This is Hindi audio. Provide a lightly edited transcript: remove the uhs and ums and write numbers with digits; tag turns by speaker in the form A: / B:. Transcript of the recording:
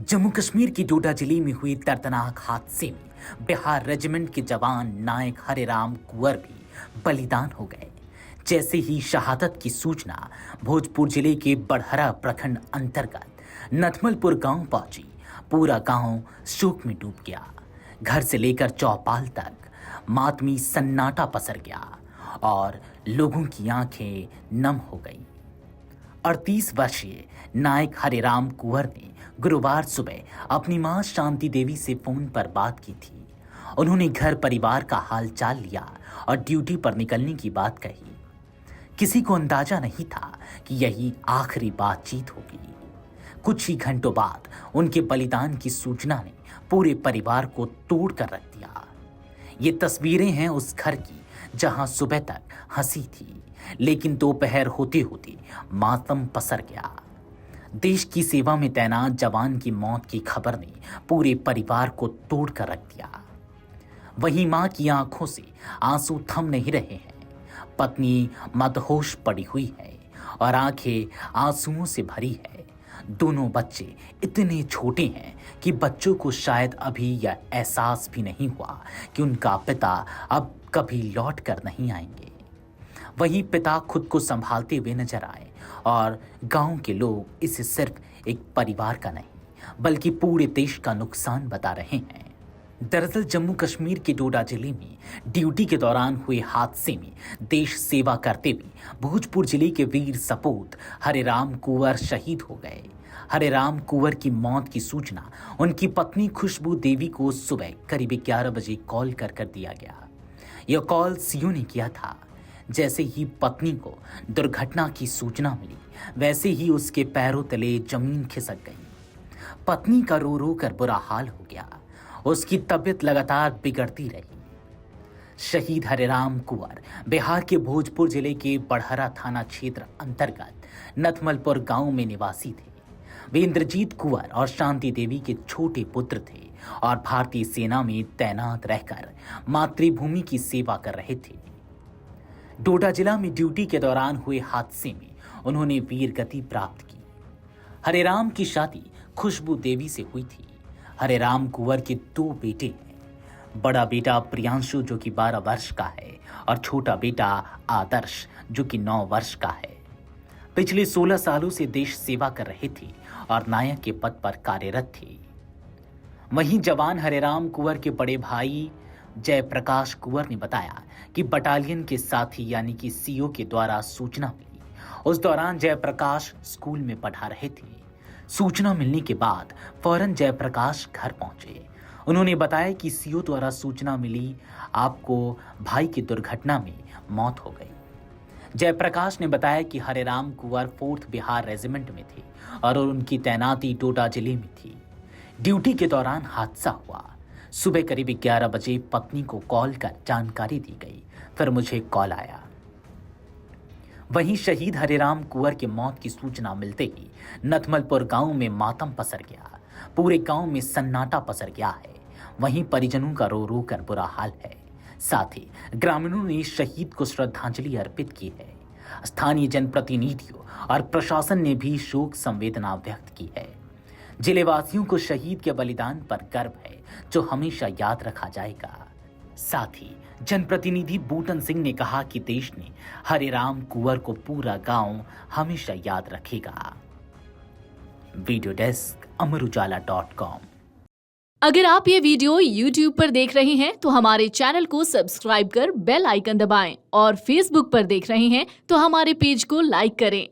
A: जम्मू कश्मीर की डोडा जिले में हुए दर्दनाक हादसे में बिहार रेजिमेंट के जवान नायक हरेराम कुंवर भी बलिदान हो गए। जैसे ही शहादत की सूचना भोजपुर जिले के बड़हरा प्रखंड अंतर्गत नथमलपुर गांव पहुंची, पूरा गांव शोक में डूब गया। घर से लेकर चौपाल तक मातमी सन्नाटा पसर गया और लोगों की आंखें नम हो गईं। 38 वर्षीय नायक हरेराम कुंवर ने गुरुवार सुबह अपनी मां शांति देवी से फोन पर बात की थी। उन्होंने घर परिवार का हाल चाल लिया और ड्यूटी पर निकलने की बात कही। किसी को अंदाजा नहीं था कि यही आखिरी बातचीत होगी। कुछ ही घंटों बाद उनके बलिदान की सूचना ने पूरे परिवार को तोड़ कर रख दिया। ये तस्वीरें हैं उस घर की जहां सुबह तक हंसी थी, लेकिन दोपहर होते होते मातम पसर गया। देश की सेवा में तैनात जवान की मौत की खबर ने पूरे परिवार को तोड़ कर रख दिया। वहीं मां की आंखों से आंसू थम नहीं रहे हैं। पत्नी मदहोश पड़ी हुई है और आंखें आंसुओं से भरी है। दोनों बच्चे इतने छोटे हैं कि बच्चों को शायद अभी यह एहसास भी नहीं हुआ कि उनका पिता अब कभी लौट कर नहीं आएंगे। वहीं पिता खुद को संभालते हुए नजर आए और गांव के लोग इसे सिर्फ एक परिवार का नहीं बल्कि पूरे देश का नुकसान बता रहे हैं। दरअसल जम्मू कश्मीर के डोडा जिले में ड्यूटी के दौरान हुए हादसे में देश सेवा करते हुए भोजपुर जिले के वीर सपूत हरेराम कुंवर शहीद हो गए। हरेराम कुंवर की मौत की सूचना उनकी पत्नी खुशबू देवी को सुबह करीब 11 बजे कॉल कर दिया गया। यह कॉल सीओ ने किया था। जैसे ही पत्नी को दुर्घटना की सूचना मिली, वैसे ही उसके पैरों तले जमीन खिसक गई। पत्नी का रो रो कर बुरा हाल हो गया। उसकी तबीयत लगातार बिगड़ती रही। शहीद हरेराम कुंवर बिहार के भोजपुर जिले के बड़हरा थाना क्षेत्र अंतर्गत नथमलपुर गांव में निवासी थे। वे इंद्रजीत कुंवर और शांति देवी के छोटे पुत्र थे और भारतीय सेना में तैनात रहकर मातृभूमि की सेवा कर रहे थे। डोडा जिला में ड्यूटी के दौरान हुए हादसे में उन्होंने वीर गति प्राप्त की। हरेराम की शादी खुशबू देवी से हुई थी। हरेराम कुंवर के 2 बेटे हैं। बड़ा बेटा प्रियांशु जो कि 12 वर्ष का है और छोटा बेटा आदर्श जो कि 9 वर्ष का है। पिछले 16 सालों से देश सेवा कर रहे थे और नायक के पद पर कार्यरत थे। वहीं जवान हरेराम कुंवर के बड़े भाई जयप्रकाश कुंवर ने बताया कि बटालियन के साथी यानी कि सीओ के द्वारा सूचना मिली। उस दौरान जयप्रकाश स्कूल में पढ़ा रहे थे। सूचना मिलने के बाद फौरन जयप्रकाश घर पहुंचे। उन्होंने बताया कि सीओ द्वारा सूचना मिली, आपको भाई की दुर्घटना में मौत हो गई। जयप्रकाश ने बताया कि हरेराम कुंवर 4th बिहार रेजिमेंट में थे और उनकी तैनाती डोडा जिले में थी। ड्यूटी के दौरान हादसा हुआ। सुबह करीब 11 बजे पत्नी को कॉल कर जानकारी दी गई, फिर मुझे कॉल आया। वहीं शहीद हरेराम कुंवर की मौत की सूचना मिलते ही नथमलपुर गांव में मातम पसर गया। पूरे गांव में सन्नाटा पसर गया है। वहीं परिजनों का रो रो कर बुरा हाल है। साथ ही ग्रामीणों ने शहीद को श्रद्धांजलि अर्पित की है। स्थानीय जनप्रतिनिधियों और प्रशासन ने भी शोक संवेदना व्यक्त की है। जिलेवासियों को शहीद के बलिदान पर गर्व है जो हमेशा याद रखा जाएगा। साथ ही जनप्रतिनिधि बूटन सिंह ने कहा कि देश ने हरेराम कुंवर को पूरा गांव हमेशा याद रखेगा। वीडियो डेस्क अमरुजाला.com।
B: अगर आप ये वीडियो YouTube पर देख रहे हैं तो हमारे चैनल को सब्सक्राइब कर बेल आइकन दबाएं और Facebook पर देख रहे हैं तो हमारे पेज को लाइक करें।